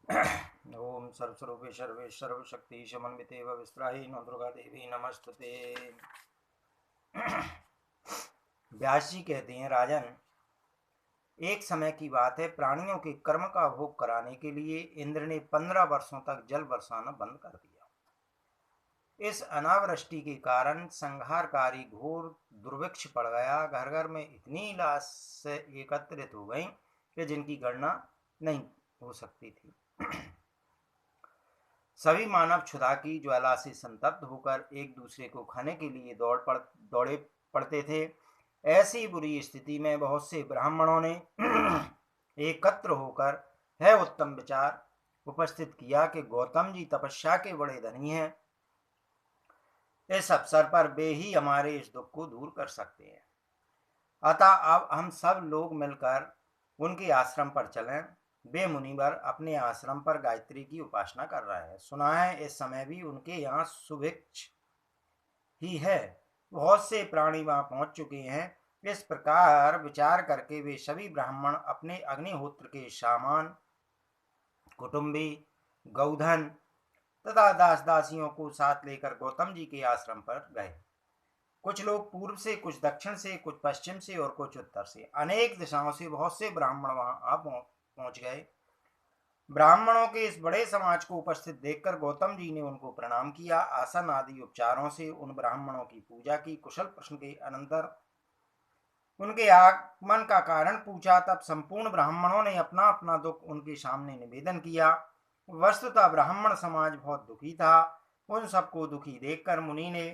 ओम सर्वस्वरूपे सर्वे सर्वशक्ति समन्विते विस्त्राहि no Durga Devi नमस्तुते। व्यास जी कहते हैं, राजन, एक समय की बात है, प्राणियों के कर्म का भोग कराने के लिए इंद्र ने 15 वर्षों तक जल बरसाना बंद कर दिया। इस अनावृष्टि के कारण संहारकारी घोर दुर्भिक्ष पड़ गया। घर घर में इतनी लाश एकत्रित हो गई कि जिनकी गणना नहीं हो सकती थी। सभी मानव क्षुधा की ज्वाला से संतप्त होकर एक दूसरे को खाने के लिए दौड़े पड़ते थे। ऐसी बुरी स्थिति में बहुत से ब्राह्मणों ने एकत्र होकर है उत्तम विचार उपस्थित किया कि गौतम जी तपस्या के बड़े धनी हैं। इस अवसर पर वे ही हमारे इस दुख को दूर कर सकते हैं। अतः अब हम सब लोग मिलकर उनके आश्रम पर चलें। वे मुनिवर अपने आश्रम पर गायत्री की उपासना कर रहे हैं। सुना है इस समय भी उनके यहाँ सुभिक्ष ही है। बहुत से प्राणी वहां पहुंच चुके हैं। इस प्रकार विचार करके वे सभी ब्राह्मण अपने अग्निहोत्र के सामान, कुटुंबी, गौधन तथा दास दासियों को साथ लेकर गौतम जी के आश्रम पर गए। कुछ लोग पूर्व से, कुछ दक्षिण से, कुछ पश्चिम से और कुछ उत्तर से, अनेक दिशाओं से बहुत से ब्राह्मण वहां आ पहुंच गए। ब्राह्मणों के इस बड़े समाज को उपस्थित देखकर गौतम जी ने उनको प्रणाम किया। आसन आदि उपचारों से उन ब्राह्मणों की पूजा की। कुशल प्रश्न के अनंतर उनके आगमन का कारण पूछा। तब संपूर्ण ब्राह्मणों ने अपना अपना दुख उनके सामने निवेदन किया। वस्तुतः ब्राह्मण समाज बहुत दुखी था। उन सबको दुखी देखकर मुनि ने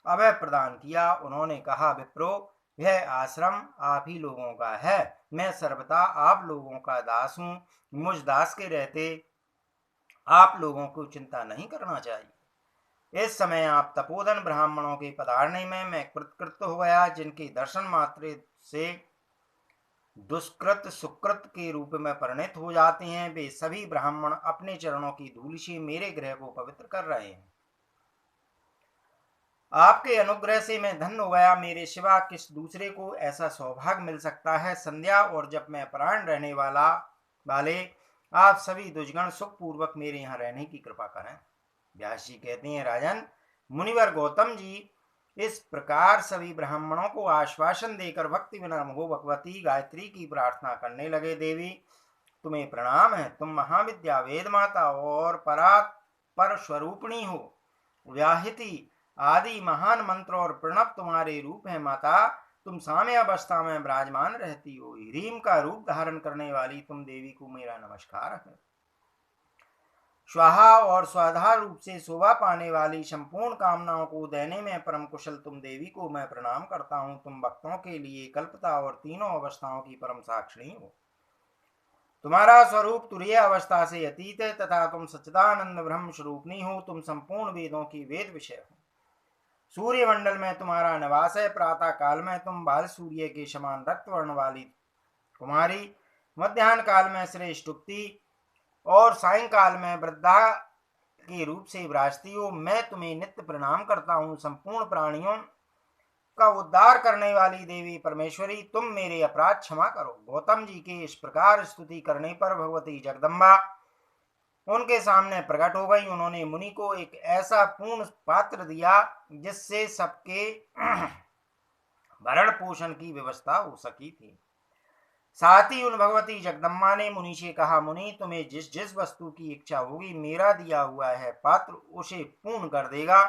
अभय प्रदान किया। उन्होंने कहा, विप्रो, यह आश्रम आप ही लोगों का है। मैं सर्वथा आप लोगों का दास हूँ। मुझ दास के रहते आप लोगों को चिंता नहीं करना चाहिए। इस समय आप तपोधन ब्राह्मणों के पधारने में मैं कृतकृत हो गया, जिनके दर्शन मात्र से दुष्कृत सुकृत के रूप में परिणत हो जाते हैं। वे सभी ब्राह्मण अपने चरणों की धूल से मेरे गृह को पवित्र कर रहे हैं। आपके अनुग्रह से मैं धन्य हो गया। मेरे सिवा किस दूसरे को ऐसा सौभाग्य मिल सकता है। संध्या और जब मैं प्राण रहने वाले आप सभी दुष्गण सुख पूर्वक मेरे यहाँ रहने की कृपा करें। व्यास जी कहते हैं, राजन, मुनिवर गौतम जी इस प्रकार सभी ब्राह्मणों को आश्वासन देकर भक्ति विनम्र हो भगवती गायत्री की प्रार्थना करने लगे। देवी, तुम्हें प्रणाम है। तुम महाविद्या, वेद माता और पर स्वरूपिणी हो। व्याहति आदि महान मंत्र और प्रणव तुम्हारे रूप है। माता, तुम साम्य अवस्था में विराजमान रहती हो। ह्रीम का रूप धारण करने वाली तुम देवी को मेरा नमस्कार है। स्वाहा और स्वाधा रूप से शोभा पाने वाली, संपूर्ण कामनाओं को देने में परम कुशल तुम देवी को मैं प्रणाम करता हूँ। तुम भक्तों के लिए कल्पता और तीनों अवस्थाओं की परम साक्षिणी हो। तुम्हारा स्वरूप तुरीय अवस्था से अतीत है तथा तुम सच्चिदानंद ब्रह्म स्वरूपनी हो। तुम संपूर्ण वेदों की वेद विषय हो। सूर्य मंडल में तुम्हारा निवास है। प्रातः काल में तुम बाल सूर्य के समान रक्त वर्ण वाली कुमारी, मध्यान्ह काल में श्रेष्ठ उक्ति और सायंकाल में वृद्धा के रूप से विराजती हो। मैं तुम्हें नित्य प्रणाम करता हूँ। संपूर्ण प्राणियों का उद्धार करने वाली देवी परमेश्वरी, तुम मेरे अपराध क्षमा करो। गौतम जी के इस प्रकार स्तुति करने पर भगवती जगदम्बा उनके सामने प्रकट हो गई। उन्होंने मुनि को एक ऐसा पूर्ण पात्र दिया जिससे सबके भरण पोषण की व्यवस्था हो सकी थी। साथ ही उन भगवती जगदम्बा ने मुनि से कहा, मुनि, तुम्हें जिस जिस वस्तु की इच्छा होगी मेरा दिया हुआ है पात्र उसे पूर्ण कर देगा।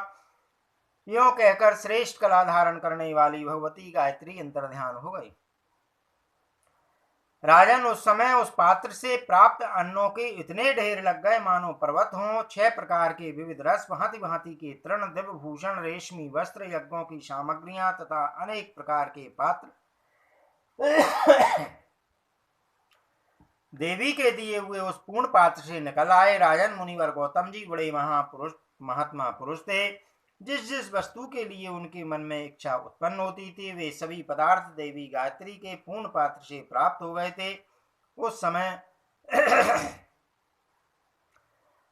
यों कहकर श्रेष्ठ कला धारण करने वाली भगवती गायत्री अंतर्ध्यान हो गई। राजन, उस समय उस पात्र से प्राप्त अन्नों के इतने ढेर लग गए मानो पर्वत हों। 6 प्रकार के विविध रस, भांति भांति के तृण, दिव्य भूषण, रेशमी वस्त्र, यज्ञों की सामग्रियां तथा अनेक प्रकार के पात्र देवी के दिए हुए उस पूर्ण पात्र से निकल आए। राजन, मुनिवर गौतम जी बड़े महात्मा पुरुष थे। जिस जिस वस्तु के लिए उनके मन में इच्छा उत्पन्न होती थी वे सभी पदार्थ देवी गायत्री के पूर्ण पात्र से प्राप्त हो गए थे। उस समय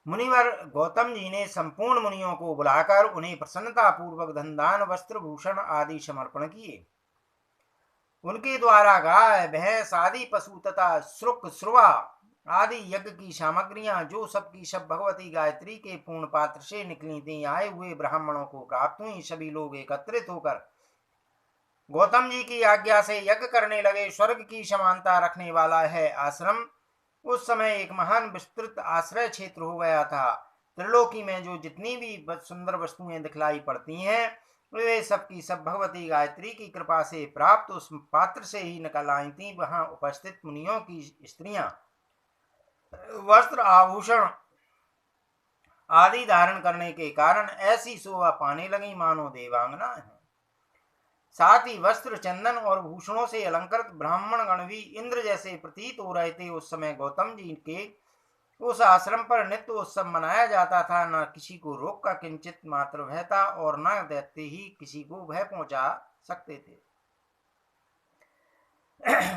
मुनिवर गौतम जी ने संपूर्ण मुनियों को बुलाकर उन्हें प्रसन्नता पूर्वक धन दान, वस्त्र, भूषण आदि समर्पण किए। उनके द्वारा गाय, भैंस आदि पशु तथा श्रुक, श्रुवा आदि यज्ञ की सामग्रियां जो सबकी सब भगवती गायत्री के पूर्ण पात्र से निकली थी, आए हुए ब्राह्मणों को प्राप्त हुई। सभी लोग एकत्रित होकर गौतम जी की आज्ञा से यज्ञ करने लगे। स्वर्ग की समानता रखने वाला है आश्रम उस समय एक महान विस्तृत आश्रय क्षेत्र हो गया था। त्रिलोकी में जो जितनी भी सुंदर वस्तुएं दिखलाई पड़ती हैं, वे सबकी सब भगवती गायत्री की कृपा से प्राप्त उस पात्र से ही निकल आई थी। वहां उपस्थित मुनियों की स्त्रियां वस्त्र आभूषण आदि धारण करने के कारण ऐसी शोभा पाने लगी मानो देवांगना है। साथ ही वस्त्र, चंदन और भूषणों से अलंकृत ब्राह्मण गण भी इंद्र जैसे प्रतीत हो रहे थे। उस समय गौतम जी के उस आश्रम पर नित्य उत्सव मनाया जाता था। न किसी को रोग का किंचित मात्र भय था और न दैत्य ही किसी को भय पहुंचा सकते थे।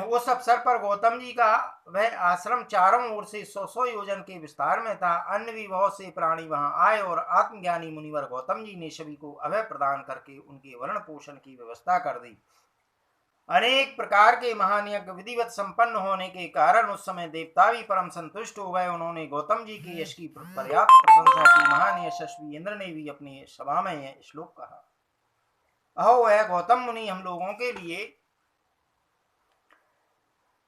उस अवसर पर गौतम जी का वह आश्रम चारों ओर से 100 योजन के विस्तार में था। अन्य भी बहुत से प्राणी वहां आए और आत्मज्ञानी मुनिवर गौतम जी ने सभी को अभय प्रदान करके उनके वर्ण पोषण की व्यवस्था कर दी। अनेक प्रकार के महान यज्ञ विधिवत संपन्न होने के कारण उस समय देवता भी परम संतुष्ट हो गए। उन्होंने गौतम जी के यश की पर्याप्त प्रशंसा की। महान यशस्वी इंद्र ने भी अपनी सभा में यह श्लोक कहा, अहो है गौतम मुनि, हम लोगों के लिए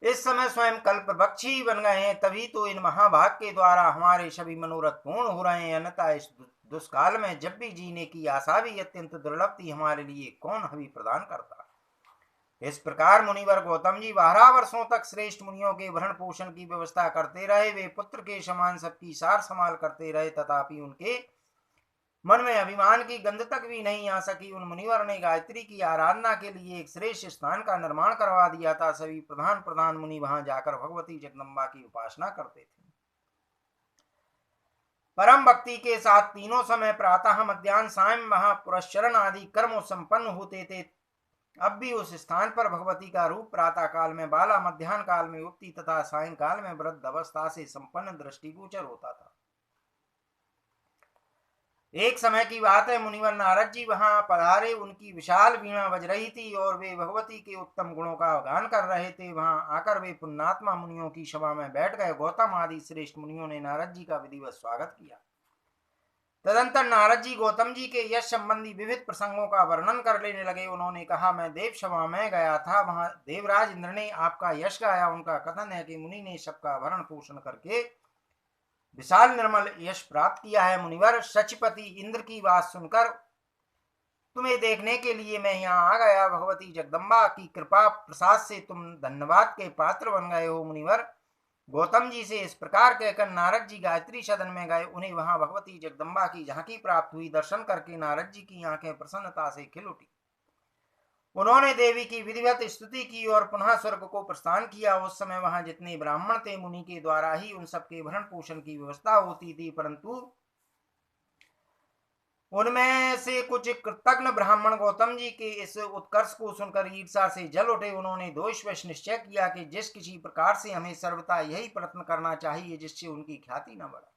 इस समय स्वयं कल्पवृक्षी बन गए हैं, तभी तो इन महाभाग के द्वारा हमारे सभी मनोरथ पूर्ण हो रहे हैं। अन्यथा इस दुष्काल में जब भी जीने की आशा भी अत्यंत दुर्लभ थी, हमारे लिए कौन हवि प्रदान करता। इस प्रकार मुनिवर गौतम जी 12 वर्षों तक श्रेष्ठ मुनियों के भरण पोषण की व्यवस्था करते रहे। वे पुत्र के समान सबकी सार संभाल करते रहे, तथापि उनके मन में अभिमान की गंध तक भी नहीं आ सकी। उन मुनिवर ने गायत्री की आराधना के लिए एक श्रेष्ठ स्थान का निर्माण करवा दिया था। सभी प्रधान प्रधान मुनि वहां जाकर भगवती जगदम्बा की उपासना करते थे। परम भक्ति के साथ तीनों समय प्रातः, मध्यान्ह, सायं वहां पुरस्चरण आदि कर्म संपन्न होते थे। अब भी उस स्थान पर भगवती का रूप प्रातः काल में बाला, मध्यान्ह काल में युक्ति तथा सायंकाल में वृद्ध अवस्था से संपन्न दृष्टिगोचर होता था। एक समय की बात है, मुनिवर नारद जी वहां पधारे। उनकी विशाल वीणा बज रही थी और वे भगवती के उत्तम गुणों का गान कर रहे थे। वहां आकर वे पुण्यात्मा मुनियों की सभा में बैठ गए। गौतम आदि श्रेष्ठ मुनियों ने नारद जी का विधिवत स्वागत किया। तदंतर नारद जी गौतम जी के यश संबंधी विविध प्रसंगों का वर्णन कर लेने लगे। उन्होंने कहा, मैं देव सभा में गया था, वहां देवराज इंद्र ने आपका यश गाया। उनका कथन है कि मुनि ने सबका भरण पोषण करके विशाल निर्मल यश प्राप्त किया है। मुनिवर, सचपति इंद्र की बात सुनकर तुम्हें देखने के लिए मैं यहाँ आ गया। भगवती जगदम्बा की कृपा प्रसाद से तुम धन्यवाद के पात्र बन गए हो। मुनिवर गौतम जी से इस प्रकार कहकर नारद जी गायत्री सदन में गए। उन्हें वहां भगवती जगदम्बा की झांकी प्राप्त हुई। दर्शन करके नारद जी की आंखें प्रसन्नता से खिल उठी। उन्होंने देवी की विधिवत स्तुति की और पुनः स्वर्ग को प्रस्थान किया। उस समय वहां जितने ब्राह्मण थे, मुनि के द्वारा ही उन सबके भरण पोषण की व्यवस्था होती थी, परंतु उनमें से कुछ कृतज्ञ ब्राह्मण गौतम जी के इस उत्कर्ष को सुनकर ईर्षा से जल उठे। उन्होंने दोषवश निश्चय किया कि जिस किसी प्रकार से हमें सर्वथा यही प्रयत्न करना चाहिए जिससे उनकी ख्याति न बढ़े।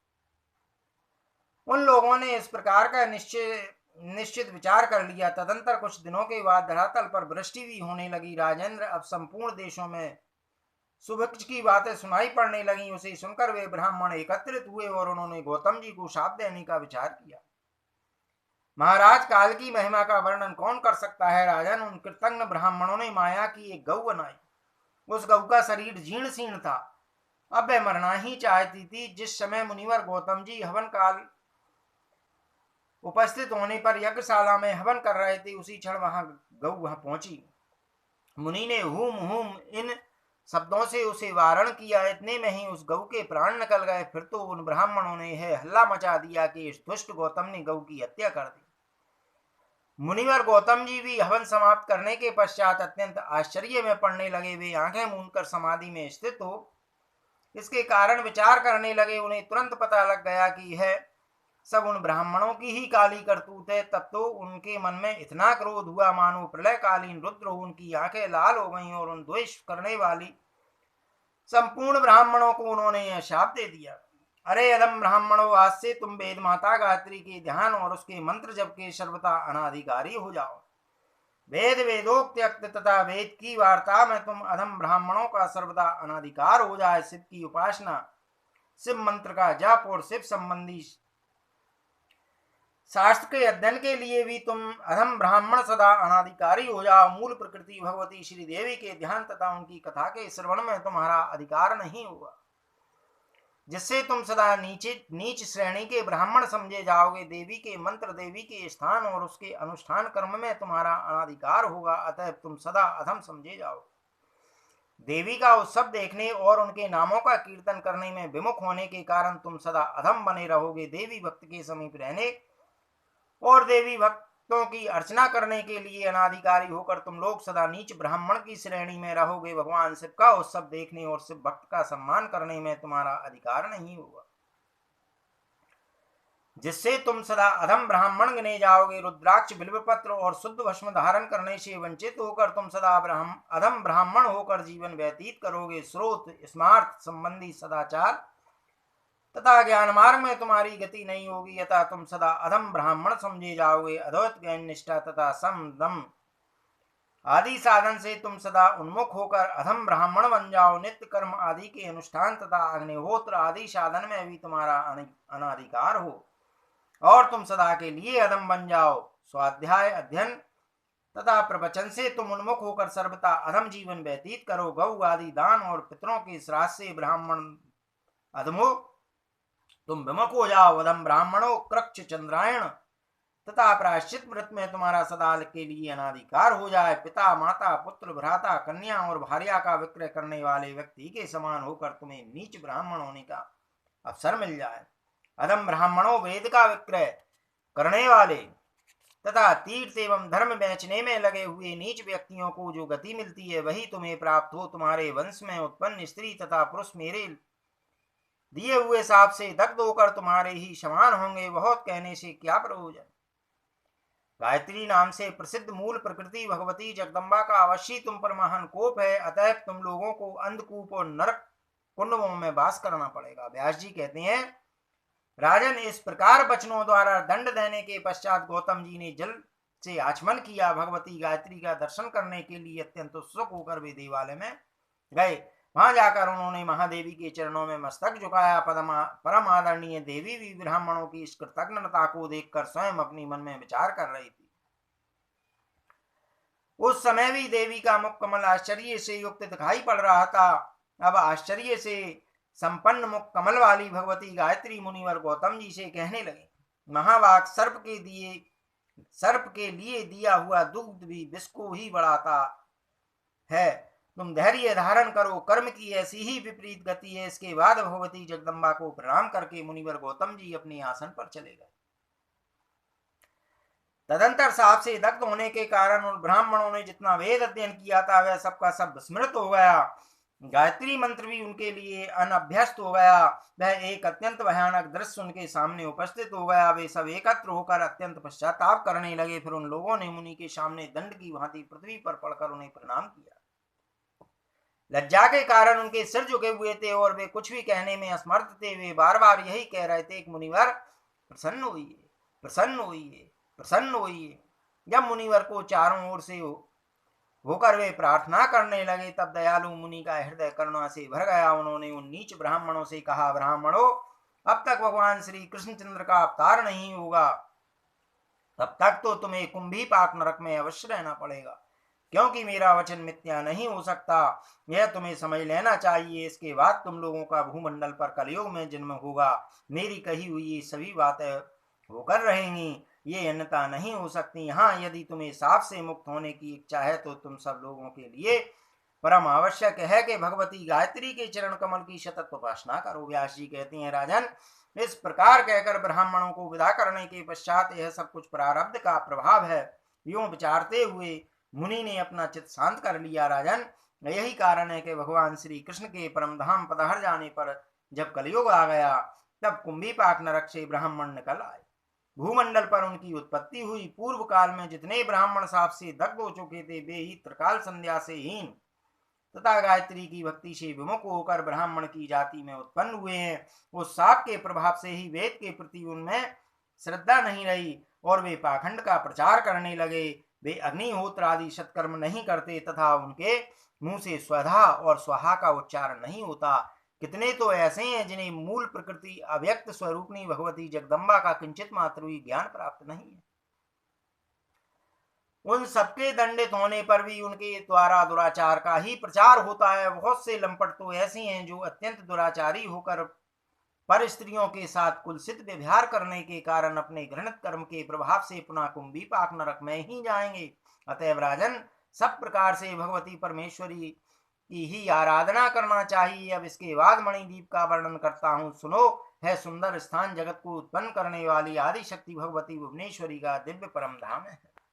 उन लोगों ने इस प्रकार का निश्चित विचार कर लिया। तदंतर कुछ दिनों के बाद धरातल पर वृष्टि भी होने लगी। राजेंद्र, अब संपूर्ण देशों में सुभिक्ष की बातें सुनाई पड़ने लगी। उसे सुनकर वे ब्राह्मण एकत्रित हुए और उन्होंने गौतम जी को शाप देने का विचार किया। महाराज, काल की महिमा का वर्णन कौन कर सकता है। राजन, उन कृतज्ञ ब्राह्मणों ने माया की एक गऊ बनाई। उस गऊ का शरीर जीर्ण शीर्ण था। अब वह मरना ही चाहती थी। जिस समय मुनिवर गौतम जी हवन काल उपस्थित होने पर यज्ञशाला में हवन कर रहे थे, उसी क्षण वहां गऊ वहां पहुंची। मुनि ने हुम हुम इन शब्दों से उसे वारण किया। इतने में ही उस गऊ के प्राण निकल गए। फिर तो उन ब्राह्मणों ने हल्ला मचा दिया कि इस दुष्ट गौतम ने गऊ की हत्या कर दी। मुनिवर गौतम जी भी हवन समाप्त करने के पश्चात अत्यंत आश्चर्य में पड़ने लगे। वे आंखें मूंदकर समाधि में स्थित हो इसके कारण विचार करने लगे। उन्हें तुरंत पता लग गया कि यह सब उन ब्राह्मणों की ही काली करतूत है। तब तो उनके मन में इतना क्रोध हुआ मानो प्रलयकालीन रुद्र। उनकी आंखें लाल हो गईं और उन द्वेष करने वाली संपूर्ण ब्राह्मणों को उन्होंने यह शाप दे दिया। अरे अदम ब्राह्मणों, आज से तुम वेद माता गायत्री के ध्यान और उसके मंत्र जप के सर्वथा अनाधिकारी हो जाओ। वेद वेदोक्त तथा वेद की वार्ता में तुम अधम ब्राह्मणों का सर्वदा अनाधिकार हो जाए। शिव की उपासना, शिव मंत्र का जप और शिव संबंधी शास्त्र के अध्ययन के लिए भी तुम अधम ब्राह्मण सदा अनाधिकारी हो जाओ। मूल प्रकृति भगवती श्री देवी के ध्यान तथा उनकी कथा के श्रवण में तुम्हारा अधिकार नहीं होगा, जिससे तुम सदा नीच श्रेणी के ब्राह्मण समझे जाओगे। देवी के मंत्र, देवी के स्थान और उसके अनुष्ठान कर्म में तुम्हारा अनाधिकार होगा, अतः तुम सदा अधम समझे जाओगे। देवी का उत्सव देखने और उनके नामों का कीर्तन करने में विमुख होने के कारण तुम सदा अधम बने रहोगे। देवी भक्त के समीप रहने और देवी भक्तों की अर्चना करने के लिए अनाधिकारी होकर तुम लोग सदा नीच ब्राह्मण की श्रेणी में रहोगे। भगवान शिव का उत्सव देखने और शिव भक्त का सम्मान करने में तुम्हारा अधिकार नहीं होगा, जिससे तुम सदा अधम ब्राह्मण गिने जाओगे। रुद्राक्ष, बिल्वपत्र और शुद्ध भस्म धारण करने से वंचित होकर तुम सदा अधम ब्राह्मण होकर जीवन व्यतीत करोगे। स्रोत, स्मार्थ संबंधी सदाचार तथा ज्ञान मार्ग में तुम्हारी गति नहीं होगी, अतः तुम सदा अधम ब्राह्मण समझे जाओगे। अद्वैत ज्ञान, निष्ठा तथा सम दम आदि साधन से तुम सदा उन्मुख होकर अधम ब्राह्मण बन जाओ। नित्य कर्म आदि के अनुष्ठान तथा अग्निहोत्र आदि साधन में भी तुम्हारा अनाधिकार हो और तुम सदा के लिए अधम बन जाओ। स्वाध्याय, अध्ययन तथा प्रवचन से तुम उन्मुख होकर सर्वथा अधम जीवन व्यतीत करो। गौ आदि दान और पितरों के श्राद्ध से ब्राह्मण अधमो तुम विमुख हो जाओ। अधम ब्राह्मणों कृक्ष, चंद्रायण तथा प्रायश्चित व्रत में तुम्हारा सदा के लिए अनाधिकार हो जाए। पिता, माता, पुत्र, भ्राता, कन्या और भार्या का विक्रय करने वाले व्यक्ति के समान होकर तुम्हें नीच ब्राह्मण होने का अवसर मिल जाए। अधम ब्राह्मणों वेद का विक्रय करने वाले तथा तीर्थ एवं धर्म बेचने में लगे हुए नीच व्यक्तियों को जो गति मिलती है वही तुम्हें प्राप्त हो। तुम्हारे वंश में उत्पन्न स्त्री तथा पुरुष मेरे दिए हुए साप से दग्ध होकर तुम्हारे ही समान होंगे। बहुत कहने से क्या प्रयोजन। गायत्री नाम से प्रसिद्ध मूल प्रकृति भगवती जगदम्बा का अवश्य तुम पर महान कोप है, अतः तुम लोगों को अंधकूप और नरक कुंडों में वास करना पड़ेगा। व्यास जी कहते हैं, राजन, इस प्रकार वचनों द्वारा दंड देने के पश्चात गौतम जी ने जल से आचमन किया। भगवती गायत्री का दर्शन करने के लिए अत्यंत उत्सुक होकर वे देवालय में गए। वहां जाकर उन्होंने महादेवी के चरणों में मस्तक झुकाया। परम आदरणीय देवी भी ब्राह्मणों की इस कृतज्ञता को देखकर स्वयं अपनी मन में विचार कर रही थी। उस समय भी देवी का मुख कमल आश्चर्य से युक्त दिखाई पड़ रहा था। अब आश्चर्य से संपन्न मुख कमल वाली भगवती गायत्री मुनिवर गौतम जी से कहने लगे, महावाक, सर्प के लिए दिया हुआ दुग्ध भी विष को ही बढ़ाता है। तुम धैर्य धारण करो, कर्म की ऐसी ही विपरीत गति है। इसके बाद भगवती जगदम्बा को प्रणाम करके मुनिवर गौतम जी अपने आसन पर चले गए। तदंतर साप से दग्ध होने के कारण उन ब्राह्मणों ने जितना वेद अध्ययन किया था वह सबका सब विस्मृत हो गया। गायत्री मंत्र भी उनके लिए अनभ्यस्त हो गया। वह एक अत्यंत भयानक दृश्य उनके सामने उपस्थित हो गया। वे सब एकत्र होकर अत्यंत पश्चाताप करने लगे। फिर उन लोगों ने मुनि के सामने दंड की भांति पृथ्वी पर पड़कर उन्हें प्रणाम किया। लज्जा के कारण उनके सिर झुके हुए थे और वे कुछ भी कहने में असमर्थ थे। वे बार बार यही कह रहे थे कि मुनिवर प्रसन्न होइए, प्रसन्न होइए, प्रसन्न होइए। जब मुनिवर को चारों ओर से होकर वे प्रार्थना करने लगे तब दयालु मुनि का हृदय करुणा से भर गया। उन्होंने उन नीच ब्राह्मणों से कहा, ब्राह्मणों, अब तक भगवान श्री कृष्णचंद्र का अवतार नहीं होगा, तब तक तो तुम्हें कुंभीपाक नरक में अवश्य रहना पड़ेगा, क्योंकि मेरा वचन मिथ्या नहीं हो सकता। यह तुम्हें समझ लेना चाहिए। इसके बाद तुम लोगों का भूमंडल पर कलयुग में जन्म होगा। मेरी कही हुई सभी बातें होकर रहेंगी, ये अन्यथा नहीं हो सकती। हाँ, यदि तुम्हें साप से मुक्त होने की इच्छा है तो तुम सब लोगों के लिए परम आवश्यक है कि भगवती गायत्री के चरण कमल की सतत उपासना करो। व्यास जी कहते हैं, राजन, इस प्रकार कहकर ब्राह्मणों को विदा करने के पश्चात यह सब कुछ प्रारब्ध का प्रभाव है, यूं विचारते हुए मुनि ने अपना चित्त शांत कर लिया। राजन, यही कारण है कि भगवान श्री कृष्ण के परम धाम पधार जाने पर जब कलयुग आ गया तब कुंभीपाक नरक से ब्राह्मण निकल आए। भूमंडल पर उनकी उत्पत्ति हुई। पूर्व काल में जितने ब्राह्मण साप से दग्ध हो चुके थे वे ही त्रिकाल संध्या से हीन तथा गायत्री की भक्ति से विमुख होकर ब्राह्मण की जाति में उत्पन्न हुए हैं। उस साप के प्रभाव से ही वेद के प्रति उनमें श्रद्धा नहीं रही और वे पाखंड का प्रचार करने लगे। वे अग्निहोत्र आदि सत्कर्म नहीं करते तथा उनके मुंह से स्वधा और स्वाहा का उच्चारण नहीं होता। कितने तो ऐसे हैं जिन्हें मूल प्रकृति अव्यक्त स्वरूपनी भगवती जगदम्बा का किंचित मात्र भी ज्ञान प्राप्त नहीं है। उन सबके दंडित होने पर भी उनके द्वारा दुराचार का ही प्रचार होता है। बहुत से लंपट तो ऐसे हैं जो अत्यंत दुराचारी होकर पर स्त्रियों के साथ कुलसित व्यवहार करने के कारण अपने घृणित कर्म के प्रभाव से पुनः कुंभी पाक नरक में ही जाएंगे। अतएव राजन, सब प्रकार से भगवती परमेश्वरी की ही आराधना करना चाहिए। अब इसके बाद मणिद्वीप का वर्णन करता हूँ, सुनो। है सुंदर स्थान, जगत को उत्पन्न करने वाली आदि शक्ति भगवती भुवनेश्वरी का दिव्य परम धाम है।